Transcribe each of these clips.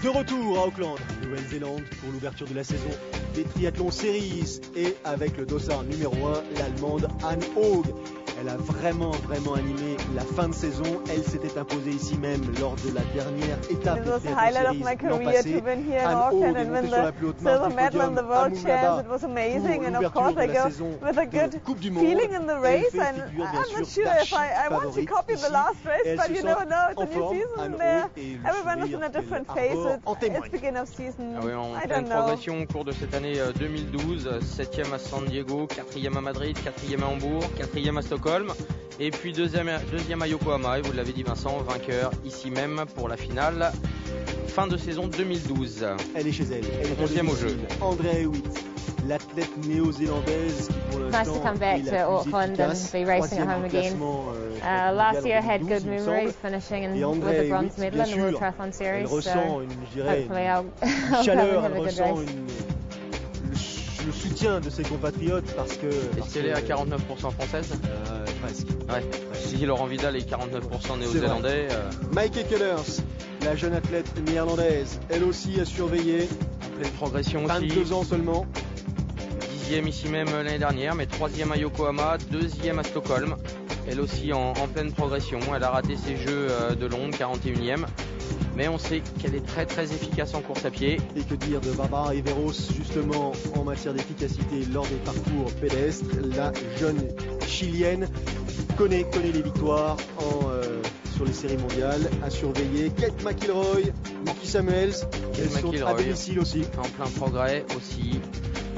De retour à Auckland, Nouvelle-Zélande, pour l'ouverture de la saison des Triathlon Series et avec le dossard numéro 1, l'Allemande Anne Haug. Elle a vraiment animé la fin de saison. Elle s'était imposée ici même lors de la dernière étape des Triathlon Series l'an passé. Anne Haug est montée sur la plus haute marche du podium à Moomaba pour l'ouverture de la saison de Coupe du Monde. Elle fait figure bien sûr d'archi-favorite ici. Et elle se sent en forme, Anne Haug, et le sourire qu'elle arbore en témoigne. Ah oui, en pleine progression au cours de cette année 2012, 7e à San Diego, 4e à Madrid, 4e à Hambourg, 4e à Stockholm et puis deuxième à Yokohama, et vous l'avez dit Vincent, vainqueur ici même pour la finale fin de saison 2012. Elle est chez elle, elle est 11e au jeu. Andrea Hewitt, l'athlète néo-zélandaise qui pour l'instant nice to come back to Auckland and be racing at home again. Last year had good memories, finishing with a bronze medal in the World Triathlon Series. Elle ressent hopefully I'll chaleur, have a elle good ressent race. le soutien de ses compatriotes parce que... Est-ce qu'elle est à 49% française? Presque. Ouais. Si Laurent Vidal est 49% néo-zélandais. Maike Kellers, la jeune athlète néerlandaise, elle aussi a surveillé. En pleine progression aussi. 22 ans seulement. 10e ici même l'année dernière, mais 3e à Yokohama, 2e à Stockholm. Elle aussi en pleine progression. Elle a raté ses Jeux de Londres, 41e. Mais on sait qu'elle est très efficace en course à pied. Et que dire de Barbara Riveros, justement, en matière d'efficacité lors des parcours pédestres. La jeune chilienne connaît les victoires sur les séries mondiales. À surveiller Kate McIlroy, Nikki Samuels, elles sont à domicile aussi. En plein progrès aussi.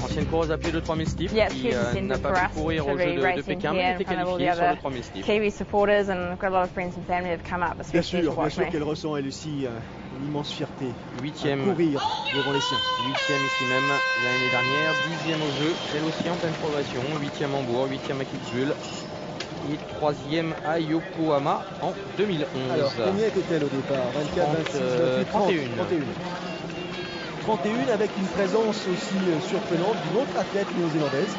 Ancienne coureuse à pied de 3000 steeps qui n'a pas pu courir aux Jeux de Pékin, mais était qualifiée sur le 3000 steps. Kiwi supporters and got a lot of friends and family have come up. Bien sûr qu'elle ressent elle aussi une immense fierté. 8e. Courir devant les siens. 8e ici même l'année dernière, 10e au jeu, elle aussi en pleine progression. 8e à Hambourg, 8e à Kitzbühel et 3e à Yokohama en 2011. Alors combien était-elle au départ? 24, 26, 31. 31 avec une présence aussi surprenante d'une autre athlète néo-zélandaise.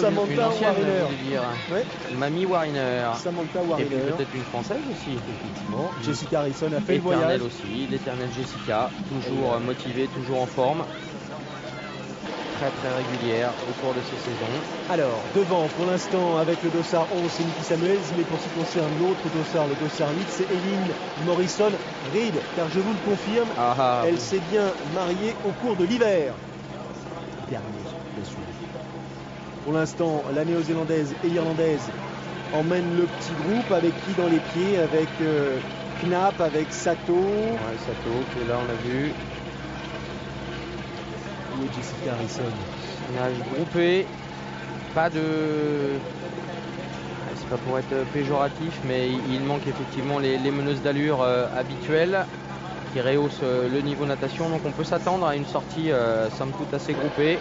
Samantha Wariner. Ouais. Mamie Wariner. Samantha Wariner. Et puis peut-être une française aussi. Effectivement. Jessica Harrison a fait le voyage. L'éternelle aussi, l'éternelle Jessica, toujours motivée, toujours en forme. Très régulière au cours de ces saisons. Alors, devant pour l'instant avec le dossard 11 c'est Nikki Samuels, mais pour ce qui concerne l'autre dossard, le dossard 8, c'est Eileen Morrison Reid, car je vous le confirme, elle s'est bien mariée au cours de l'hiver dernier, bien sûr. Pour l'instant, la néo-zélandaise et irlandaise emmènent le petit groupe avec qui dans les pieds, avec Knapp, avec Sato. Ouais, Sato qui est là, on l'a vu. Et Jessica Harrison. Nage groupé, pas de... C'est pas pour être péjoratif, mais il manque effectivement les meneuses d'allure habituelles qui rehaussent le niveau natation. Donc on peut s'attendre à une sortie somme toute assez groupée.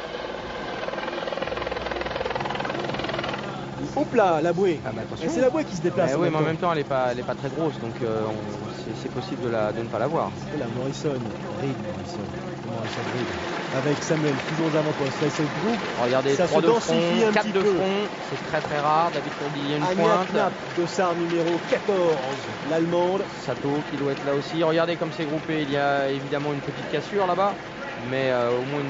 Hop là, la bouée. Et c'est la bouée qui se déplace. Oui, mais en même temps, elle est pas très grosse, donc c'est possible de ne pas la voir. Et la Morrison Reid. Avec Samuel, toujours aux avant-postes. Ça, c'est le groupe. Regardez, ça 3 se de densifie front, un 4 petit de peu. front, c'est très rare. D'habitude, il y a une Anya pointe. Knapp, dossard numéro 14, l'allemande. Sato qui doit être là aussi. Regardez comme c'est groupé, il y a évidemment une petite cassure là-bas. Mais au moins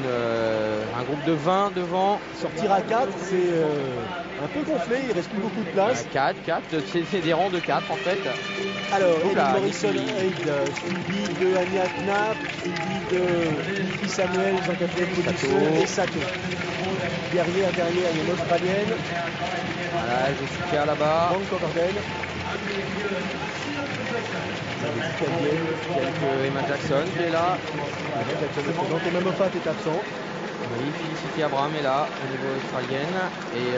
un groupe de 20 devant. Sortir à 4, c'est un peu gonflé, il reste plus beaucoup de place. 4, c'est des rangs de 4 en fait. Alors, Eileen Morrison Reid, suivi de Anya Knapp, suivi de Nikki Samuels en quatrième position et Sato. Derrière, il y a une Australienne. Voilà, Jessica là-bas. Frank Coverdale. Emma Jackson qui est là. Emma Jackson, donc Emma Moffat est absente. Oui, Felicity Abraham est là au niveau australienne. Et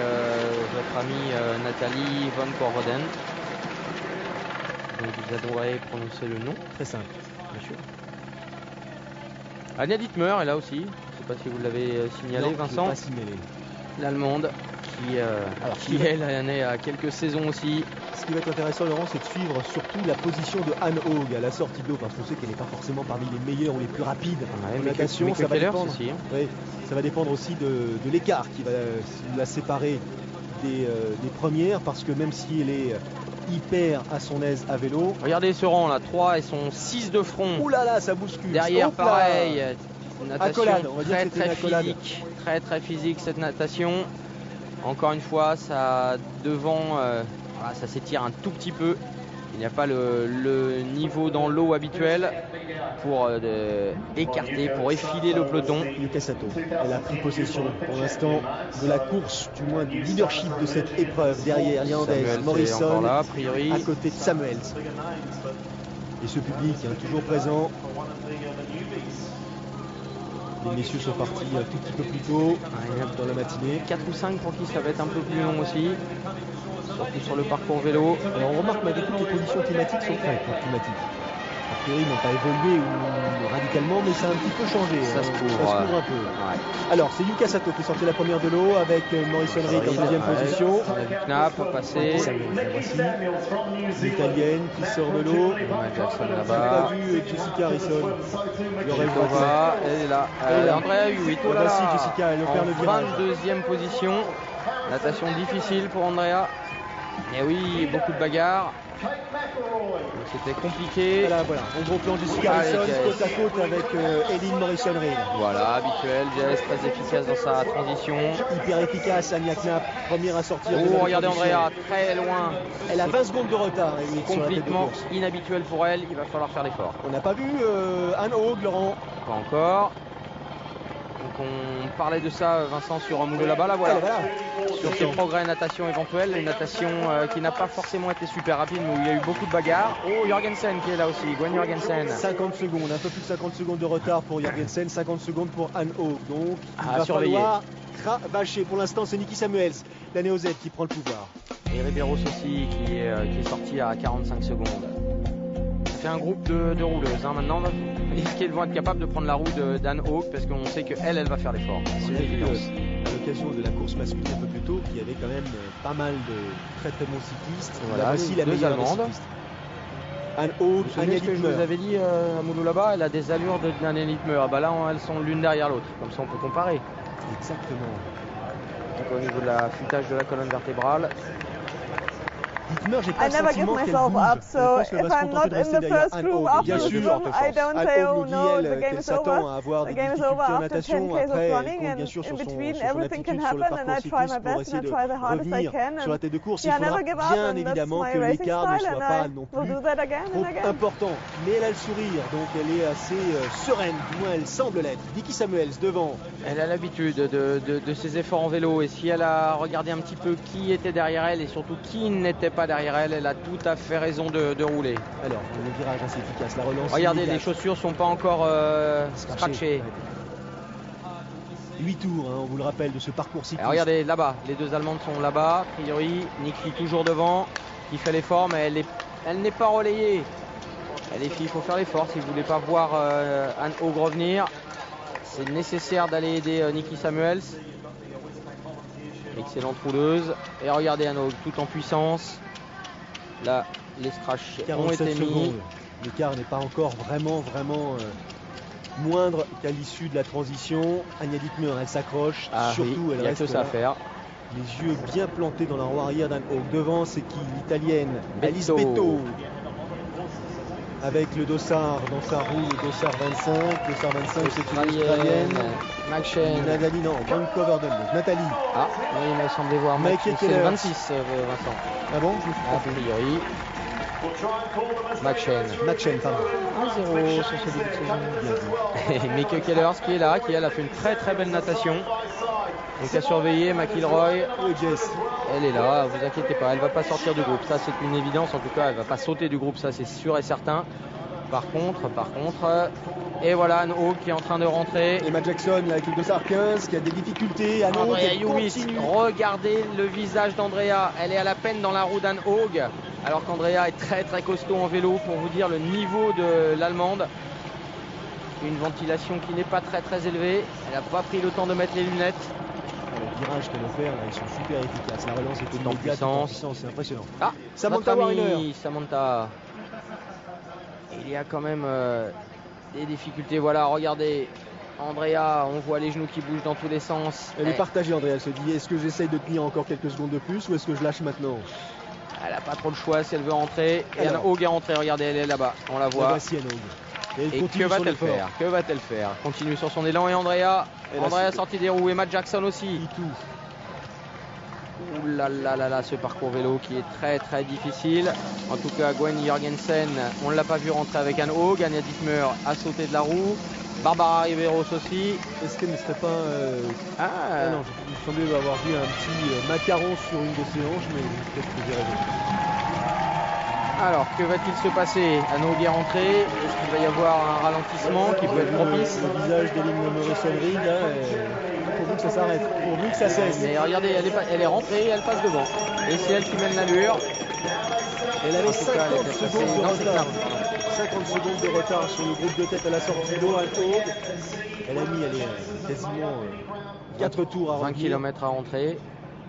votre amie Nathalie Von Korvoden. Donc vous adorez prononcer le nom. Très simple, bien sûr. Anya Dittmer est là aussi. Je ne sais pas si vous l'avez signalé, non, Vincent. Pas signalé. L'allemande qui elle en est à quelques saisons aussi. Ce qui va être intéressant, Laurent, c'est de suivre surtout la position de Anne Haug à la sortie de l'eau, parce qu'on sait qu'elle n'est pas forcément parmi les meilleures ou les plus rapides en natation. Ça va dépendre. Aussi, hein. Oui, ça va dépendre aussi de l'écart qui va la séparer des premières, parce que même si elle est hyper à son aise à vélo. Regardez ce rang là, 3 et son 6 de front. Ouh là là, ça bouscule. Derrière pareil, natation accolade, on va dire très physique, très physique cette natation. Encore une fois, ça devant, ça s'étire un tout petit peu. Il n'y a pas le niveau dans l'eau habituel pour écarter, pour effiler le peloton. Yuka Sato, elle a pris possession pour l'instant de la course, du moins du leadership de cette épreuve derrière Liandaise, Morrison, là, a priori. à côté de Samuels. Et ce public toujours présent. Les messieurs sont partis un tout petit peu plus tôt dans la matinée. 4 ou 5 pour qui ça va être un peu plus long aussi. Surtout sur le parcours vélo. Alors on remarque malgré tout que les conditions climatiques sont très climatiques. A priori, ils n'ont pas évolué radicalement, mais ça a un petit peu changé. Ça se couvre un peu. Ouais. Alors, c'est Yuka Sato qui est sorti la première de l'eau avec Morrison Reid en deuxième position. On a vu Knapp passer. L'italienne qui sort de l'eau. Jackson On là-bas. n'a pas vu Jessica Harrison. Elle est là. Andrea Hewitt. Oh là là. Jessica, elle perd le virage. 22e position. Natation difficile pour Andrea. Et oui, beaucoup de bagarres. C'était compliqué. Voilà, en gros plan Jessica Harrison côte à côte avec Eileen Morrison Reid. Voilà, habituel, Jess très efficace dans sa transition. Hyper efficace, Anya Knapp, première à sortir. Regardez Andrea, très loin. Elle a 20 secondes de retard. Complètement inhabituel pour elle, il va falloir faire l'effort. On n'a pas vu Anne Haug, Laurent. Pas encore. Donc on parlait de ça, Vincent, sur Moulou là-bas, là voilà. Sur ses progrès natation éventuels, une natation qui n'a pas forcément été super rapide, mais où il y a eu beaucoup de bagarres. Oh, Jorgensen qui est là aussi, Gwen Jorgensen. 50 secondes, un peu plus de 50 secondes de retard pour Jorgensen, 50 secondes pour Anne Haug. Donc il va falloir cravacher. Pour l'instant, c'est Niki Samuels, la Néo-Z, qui prend le pouvoir. Et Riberos aussi, qui est sorti à 45 secondes. Ça fait un groupe de rouleuses maintenant. Est-ce qu'elles vont être capables de prendre la roue d'Anne Haug, parce qu'on sait qu'elle va faire l'effort. C'est évident. À l'occasion de la course masculine un peu plus tôt, qu'il y avait quand même pas mal de très bons cyclistes. Voilà, voici la meilleure des cyclistes. Anne Haug, Anya Littmer. Je vous avais dit à Moulou là-bas, elle a des allures d'Anya Littmer. Ah bah là, elles sont l'une derrière l'autre. Comme ça, on peut comparer. Exactement. Donc au niveau de l'affûtage de la colonne vertébrale. Littmer, j'ai pas le sentiment qu'elle bouge. Up, so if I'm not in the first group after the swim, I don't say, oh no, the game is over. The game is over after 10 Ks of running, and in between everything can happen, and I try my best and I try the hardest I can. Sur la tête de course, il faudra bien évidemment que l'écart ne soit pas non plus trop important. Mais elle a le sourire, donc elle est assez sereine, du moins elle semble l'être. Niki Samuels devant. Elle a l'habitude de ses efforts en vélo, et si elle a regardé un petit peu qui était derrière elle et surtout qui n'était pas derrière elle, elle a tout à fait raison de rouler. Alors, le virage assez efficace, la relance. Regardez, immédiate. les chaussures sont pas encore scratchées. 8 tours, on vous le rappelle, de ce parcours cycliste. Alors, regardez, là-bas, les deux Allemandes sont là-bas. A priori, Niki toujours devant, qui fait l'effort, mais elle n'est pas relayée. Les filles, il faut faire l'effort. Si vous ne voulez pas voir Anne Haug revenir, c'est nécessaire d'aller aider Niki Samuels. Excellente rouleuse. Et regardez Anne Haug, tout en puissance. Là, les scratchs ont été mis. L'écart n'est pas encore vraiment moindre qu'à l'issue de la transition. Anya Littmer, elle s'accroche. Surtout, elle reste que ça à faire. Les yeux bien plantés dans la roue arrière d'Anne Haug. Devant, c'est qui? L'italienne Alice Betto. Avec le dossard dans sa roue, le dossard 25. Le dossard 25, c'est une Australienne. McShane. Nathalie, non, Vancouver Dunlop. Nathalie. Ah, oui, il m'a semblé voir c'est le 26, Vincent. Ah bon, je me suis trompé. A priori. McShane, pardon. 1-0 sur ce début de saison. Et Mieke Kellers qui est là, qui elle a fait une très belle natation. Donc à surveiller, McIlroy. Jess. Elle est là, vous inquiétez pas, elle va pas sortir du groupe. Ça, c'est une évidence, en tout cas, elle va pas sauter du groupe, ça c'est sûr et certain. Par contre, et voilà Anne Haug qui est en train de rentrer. Emma Jackson avec le dossard 15 qui a des difficultés. Anne Haug continue. Regardez le visage d'Andrea, elle est à la peine dans la roue d'Anne Haug, alors qu'Andrea est très costaud en vélo, pour vous dire le niveau de l'Allemande. Une ventilation qui n'est pas très élevée, elle n'a pas pris le temps de mettre les lunettes. Le virage qu'elle opère, là, ils sont super efficaces. La relance est en puissance, c'est impressionnant. Ah, Samantha Wariner. Samantha. Il y a quand même des difficultés. Voilà, regardez, Andrea, on voit les genoux qui bougent dans tous les sens. Elle est partagée, Andrea. Elle se dit, est-ce que j'essaye de tenir encore quelques secondes de plus ou est-ce que je lâche maintenant? Elle n'a pas trop le choix si elle veut rentrer. Et Anne Haug est rentrée, regardez, elle est là-bas, on la voit. Et que va-t-elle faire? Que va-t-elle faire? Continue sur son élan et Andrea. Andrea sortie des roues et Matt Jackson aussi. Ouh là là là là, ce parcours vélo qui est très très difficile. En tout cas, Gwen Jorgensen, on ne l'a pas vu rentrer avec Anne Haug. Anja Dittmer a sauté de la roue. Barbara Riveros aussi. Est-ce qu'elle ne serait pas... non, il me semblait avoir vu un petit macaron sur une de ses hanches, mais peut-être que j'ai raison. Alors, que va-t-il se passer? Anne Haug est rentrée. Est-ce qu'il va y avoir un ralentissement qui peut être propice? Le visage d'Eline Morrison-Reed, pourvu que ça s'arrête, pourvu que ça cesse. Mais regardez, elle est rentrée et elle passe devant. Et c'est elle qui mène l'allure. Elle avait 50 secondes de retard. 50 secondes de retard sur le groupe de tête à la sortie d'eau. Elle a mis quasiment 4 tours à 20 revenir. km à rentrer.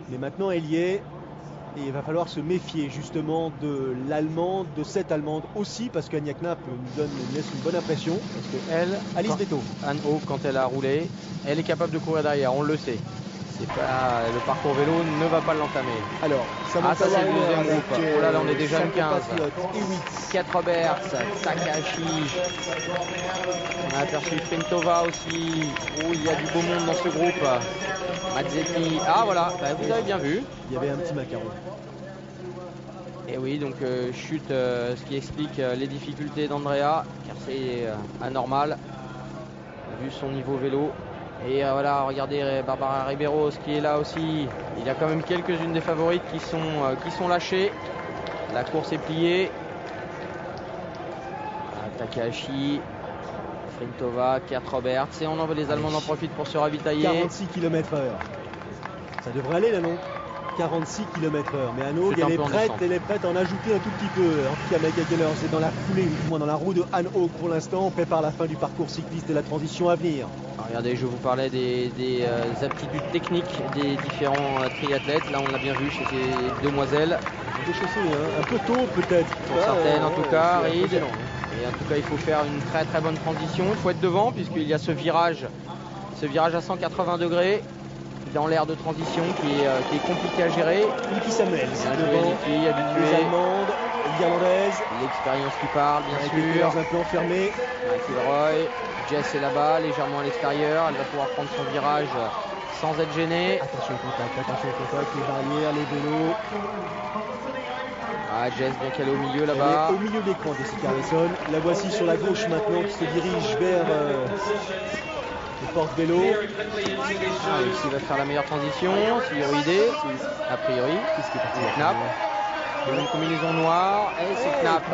Mais maintenant elle y est. Et il va falloir se méfier justement de l'allemande, de cette allemande aussi, parce qu'Anja Knapp nous laisse une bonne impression. Parce que elle, Alice Detto. Anne Haug, quand elle a roulé, elle est capable de courir derrière, on le sait. C'est pas, le parcours vélo ne va pas l'entamer. Alors, ça c'est le deuxième groupe. Oh là là, on est déjà une 15. Kate Roberts, Takahashi. On a aperçu Frintova aussi. Oh, il y a du beau monde dans ce groupe. Mazzetti. Ah voilà, vous avez bien vu. Il y avait un petit macaron. Et oui, donc chute, ce qui explique les difficultés d'Andrea, car c'est anormal, vu son niveau vélo. Et voilà, regardez Barbara Riberos qui est là aussi. Il y a quand même quelques-unes des favorites qui sont lâchées. La course est pliée. Takahashi, Frintova, Kate Roberts. Et les Allemands en profitent pour se ravitailler. 46 km/h. Ça devrait aller là, non? 46 km/h. Mais Anne Haug, elle est prête à en ajouter un tout petit peu. En tout cas, Michael Keller, c'est dans la foulée, ou du moins dans la roue de Anne Haug pour l'instant. On prépare la fin du parcours cycliste et la transition à venir. Alors, regardez, je vous parlais des aptitudes techniques des différents triathlètes. Là, on l'a bien vu chez ces demoiselles. Un peu tôt peut-être. Pour certaines, en tout cas, Reed. Et en tout cas, il faut faire une très très bonne transition. Il faut être devant puisqu'il y a ce virage à 180 degrés. Dans l'air de transition qui est compliqué à gérer. Niki Samuels, habituée. Les Allemandes, l'Irlandaise. L'expérience qui parle, bien sûr. Un peu enfermé. McIlroy, Jess est là-bas, légèrement à l'extérieur. Elle va pouvoir prendre son virage sans être gênée. Attention au contact, les barrières, les vélos. Jess bien qu'elle est au milieu là-bas. Au milieu de l'écran, Jessica Harrison. La voici sur la gauche maintenant qui se dirige vers le porte-vélo. S'il va faire la meilleure transition, c'est Iroïdé, a priori. Qu'est-ce qui est parti? Knapp. Une combinaison noire, et c'est Knapp.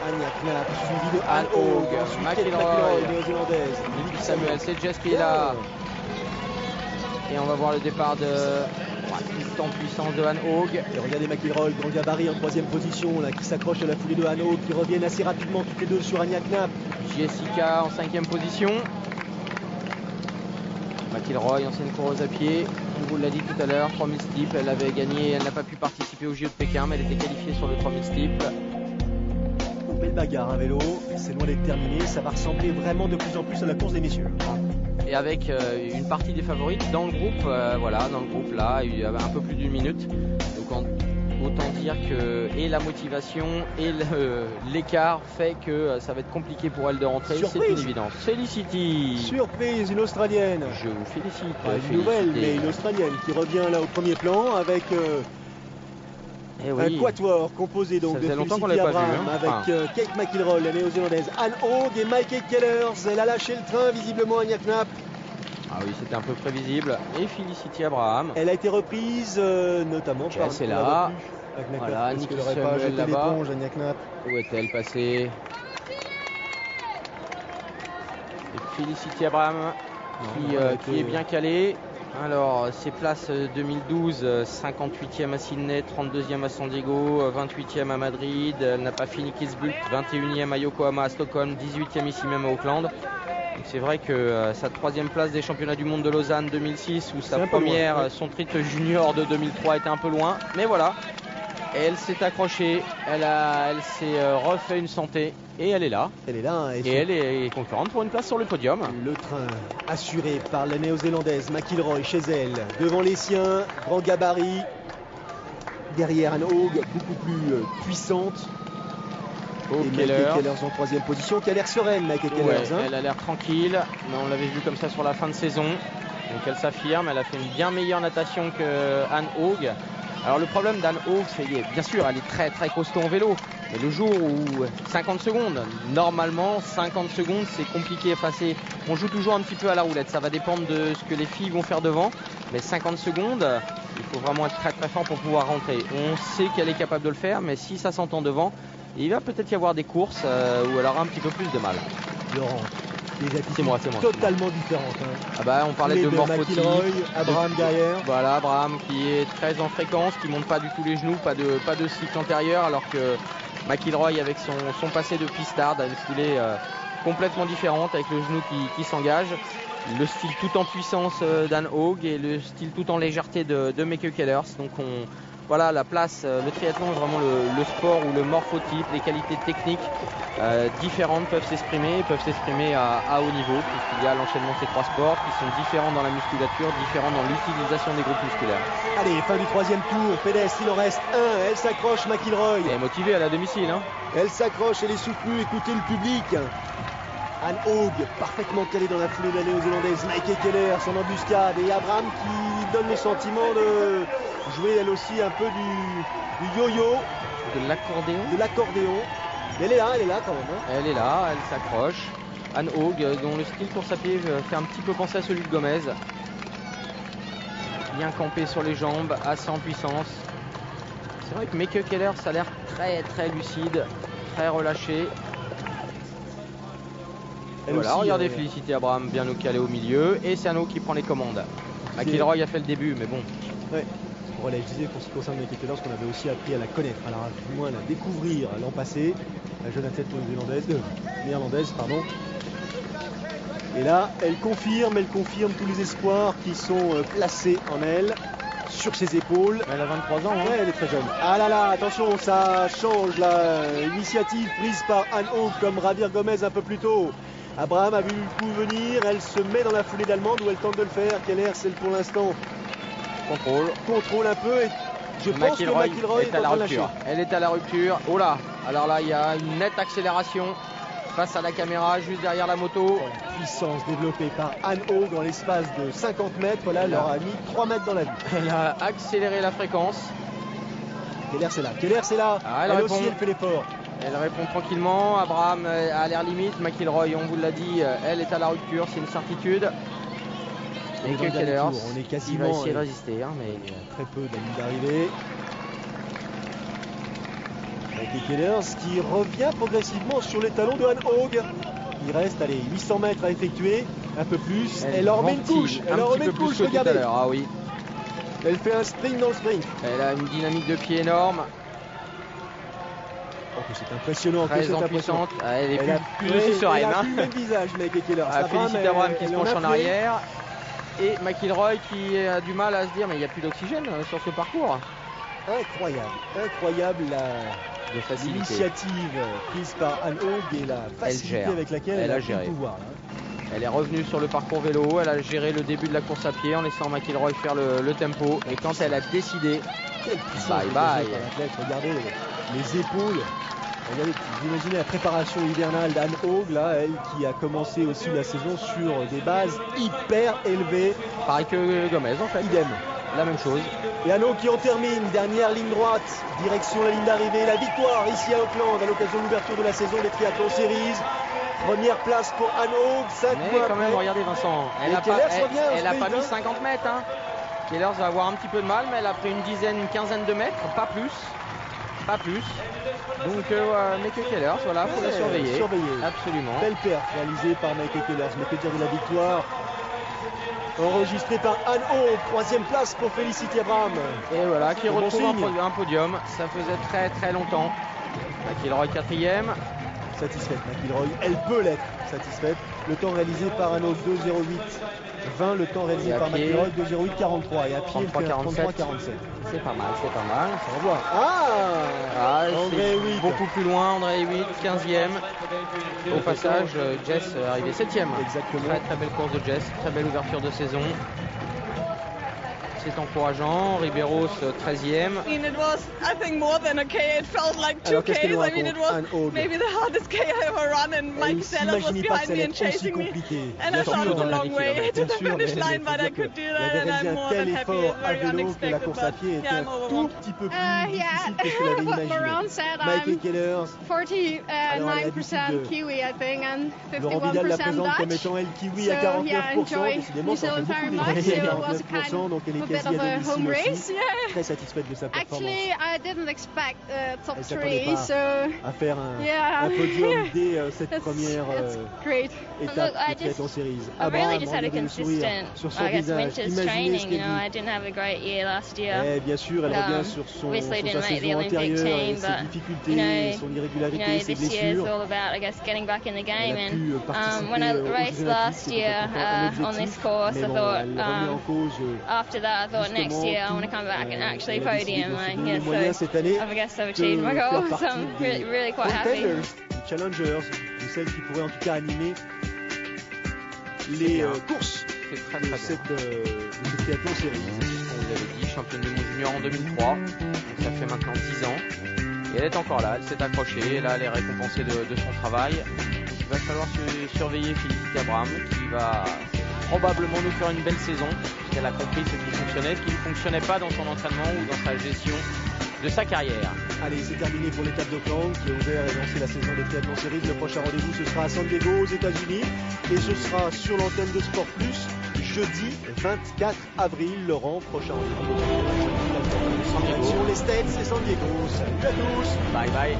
Anja Knapp, suivi de Anne Haug, McIlroy, néo-zélandaise. Niki Samuels, c'est Jess qui est là. Et on va voir le départ de tout en puissance de Anne Haug. Et regardez McIlroy, grand gabarit en troisième position, là, qui s'accroche à la foulée de Anne Haug, qui reviennent assez rapidement toutes les deux sur Anja Knapp. Jessica en cinquième position. McIlroy, ancienne coureuse à pied, on vous l'a dit tout à l'heure, 3000 steeple, elle avait gagné, elle n'a pas pu participer au JO de Pékin, mais elle était qualifiée sur le 3000 steeple. Belle bagarre à vélo, c'est loin d'être terminé, ça va ressembler vraiment de plus en plus à la course des messieurs. Et avec une partie des favorites dans le groupe, dans le groupe là, il y avait un peu plus d'une minute. Donc autant dire que et la motivation et l'écart fait que ça va être compliqué pour elle de rentrer, c'est une évidence. Felicity. Surprise, une Australienne. Je vous félicite. Une nouvelle, mais une Australienne qui revient là au premier plan avec un quatuor composé donc de Felicity Abraham avec Kate McIlroy, la néo-zélandaise, Anne Haug et Michael Kellers. Elle a lâché le train visiblement, Anja Knapp. Ah oui, c'était un peu prévisible. Et Felicity Abraham. Elle a été reprise notamment par... C'est là. Voilà, Niki Samuels là-bas. Où est-elle passée? Et Felicity Abraham qui est bien calée. Alors, ses places 2012, 58e à Sydney, 32e à San Diego, 28e à Madrid. Elle n'a pas fini Kitzbühel, 21e à Yokohama, à Stockholm, 18e ici même à Auckland. C'est vrai que sa troisième place des championnats du monde de Lausanne 2006 ou sa première, son titre junior de 2003 était un peu loin. Mais voilà, elle s'est accrochée, elle s'est refait une santé et elle est là. Elle est là. Et elle est concurrente pour une place sur le podium. Le train assuré par la néo-zélandaise McIlroy chez elle. Devant les siens, grand gabarit. derrière Anne Haug, beaucoup plus puissante. Et Maike Kellers en troisième position, qui a l'air sereine, Maike Kellers. Elle a l'air tranquille, mais on l'avait vu comme ça sur la fin de saison. Donc elle s'affirme, elle a fait une bien meilleure natation que Anne Haug. Alors le problème d'Anne Haug, c'est bien sûr, elle est très très costaud en vélo. Mais le jour où 50 secondes, normalement 50 secondes c'est compliqué. Enfin, on joue toujours un petit peu à la roulette, ça va dépendre de ce que les filles vont faire devant. Mais 50 secondes, il faut vraiment être très très fort pour pouvoir rentrer. On sait qu'elle est capable de le faire, mais si ça s'entend devant, il va peut-être y avoir des courses où elle aura un petit peu plus de mal. Laurent, des attitudes totalement différentes. Ah bah, on parlait de morphotype. Abraham derrière. Voilà, Abraham qui est très en fréquence, qui monte pas du tout les genoux, pas de cycle antérieur, alors que McIlroy avec son passé de pistard a une foulée complètement différente avec le genou qui s'engage. Le style tout en puissance d'Anne Haug et le style tout en légèreté de Maike Kellers. Donc voilà, la place, le triathlon est vraiment le sport où le morphotype, les qualités techniques différentes peuvent s'exprimer à haut niveau, puisqu'il y a l'enchaînement de ces trois sports qui sont différents dans la musculature, différents dans l'utilisation des groupes musculaires. Allez, fin du troisième tour, pédestre, il en reste un, elle s'accroche, McIlroy. Elle est motivée, elle est à domicile. Elle s'accroche, elle est soutenue, écoutez le public. Anne Haug, parfaitement calée dans la foulée de la néo-zélandaise, Maike Kellers en embuscade, et Abraham qui donne le sentiment de jouer elle aussi un peu du yo-yo. De l'accordéon. Mais elle est là quand même. Elle est là, elle s'accroche. Anne Haug, dont le style course à pied fait un petit peu penser à celui de Gomez. Bien campé sur les jambes, assez en puissance. C'est vrai que Maike Kellers a l'air très très lucide, très relâché. Voilà, regardez Félicité Abraham bien au calé au milieu, et c'est Anne Haug qui prend les commandes. McIlroy a fait le début, mais bon. Ouais. Voilà, je disais pour ce qui concerne Maike Kellers qu'on avait aussi appris à la connaître, alors du moins à la découvrir l'an passé, la jeune athlète néerlandaise. Et là, elle confirme tous les espoirs qui sont placés en elle, sur ses épaules. Elle a 23 ans. Ouais, elle est très jeune. Ah là là, attention, ça change l'initiative prise par Anne Haug comme Javier Gomez un peu plus tôt. Abraham a vu le coup venir, elle se met dans la foulée d'Allemande où elle tente de le faire. Kellers, c'est pour l'instant contrôle un peu, et je pense que McIlroy est à la rupture. Elle est à la rupture. Oh là, alors là il y a une nette accélération face à la caméra juste derrière la moto. La puissance développée par Anne Haug en l'espace de 50 mètres, là elle leur a mis 3 mètres dans la vue. Elle a accéléré la fréquence. Kellers est là. Elle aussi elle fait l'effort. Elle répond tranquillement. Abraham a l'air limite. McIlroy, on vous l'a dit, elle est à la rupture, c'est une certitude. Et que Kellers, on est quasiment, il va essayer de résister, mais très peu de la ligne d'arrivée. Maike Kellers qui revient progressivement sur les talons de Anne Haug. Il reste 800 mètres à effectuer, un peu plus. Elle en remet une couche. Regardez. Ah oui. Elle fait un sprint dans le sprint. Elle a une dynamique de pied énorme. C'est impressionnant. Très impuissante. Elle est plus aussi sereine. Elle a plus le même visage, Maike Kellers. Félicité Abraham qui se penche en arrière. Et McIlroy qui a du mal à se dire mais il n'y a plus d'oxygène sur ce parcours. Incroyable l'initiative prise par Anne Haug et la facilité avec laquelle elle a géré le pouvoir. Elle est revenue sur le parcours vélo, elle a géré le début de la course à pied en laissant McIlroy faire le tempo. Et quand elle a décidé, bye. Regardez les épaules. Regardez, vous imaginez la préparation hivernale d'Anne Haug, là, elle qui a commencé aussi la saison sur des bases hyper élevées. Pareil que Gomez en fait. Idem. La même chose. Et Anne Haug qui en termine, dernière ligne droite, direction la ligne d'arrivée, la victoire ici à Auckland à l'occasion de l'ouverture de la saison des Triathlon Series. Première place pour Anne Haug, 5 mois quand même, regardez Vincent, elle a pas mis 50 mètres. Kellers va avoir un petit peu de mal, mais elle a pris une quinzaine de mètres, pas plus. Donc Maike Kellers, voilà, faut la surveiller. Absolument. Belle perte réalisée par Maike Kellers, mais que dire de la victoire enregistrée par Anne Haug, 3e place pour Félicité Abraham. Et voilà, qui retrouve un podium, ça faisait très très longtemps. McIlroy 4e. Satisfaite, McIlroy, elle peut l'être satisfaite. Le temps réalisé par Anne Haug 2:08:20, le temps réalisé par McIlroy 2:08:43 et à pied 33:47. C'est pas mal. Au revoir. André Hewitt. Beaucoup plus loin, André Hewitt, 15e. Au passage, Jess arrivé 7e. Exactement. Très belle course de Jess, très belle ouverture de saison. c'est encourageant. Riberos 13e. Alors qu'est-ce qu'elle nous raconte, Anne Haug? Elle n'imaginait pas que ça allait être aussi compliqué. Bien sûr, dans la vie, bien sûr, mais elle avait réalisé un tel effort à vélo que la course à pied était un tout petit peu plus difficile que ce qu'elle avait imaginé. Maïke Kellers, alors elle a l'habitude de... Laurent Vidal la présente comme étant elle kiwi à 49%, décidément ça fait beaucoup les 49%, donc elle est quasi à domicile aussi. Très satisfaite de sa performance. Elle s'attendait pas à faire un podium dès cette première étape du Triathlon Series. Really just had a consistent, I guess, winter's training. You know, I didn't have a great year last year. Bien sûr, elle revient sur sa saison antérieure, ses difficultés, son irrégularité, ses blessures. This year is all about, I guess, getting back in the game. And when I raced last year on this course, I thought after that, I thought next year I want to come back and actually podium. So I guess I've achieved my goal. So I'm really quite happy. Challengers, ou celles qui pourraient en tout cas animer les courses de cette Triathlon Series. On vous avait dit, championne du monde junior en 2003, donc ça fait maintenant 10 ans. Et elle est encore là, elle s'est accrochée, là elle est récompensée de son travail. Il va falloir surveiller Félicité Abraham qui va probablement nous faire une belle saison, puisqu'elle a compris ce qui fonctionnait, ce qui ne fonctionnait pas dans son entraînement ou dans sa gestion de sa carrière. Allez, c'est terminé pour l'étape d'Auckland qui a ouvert et lancé la saison des Triathlon Series. Le prochain rendez-vous, ce sera à San Diego aux États-Unis et ce sera sur l'antenne de Sport Plus jeudi 24 avril. Laurent, prochain rendez-vous sur les States et San Diego. Salut à tous. Bye bye.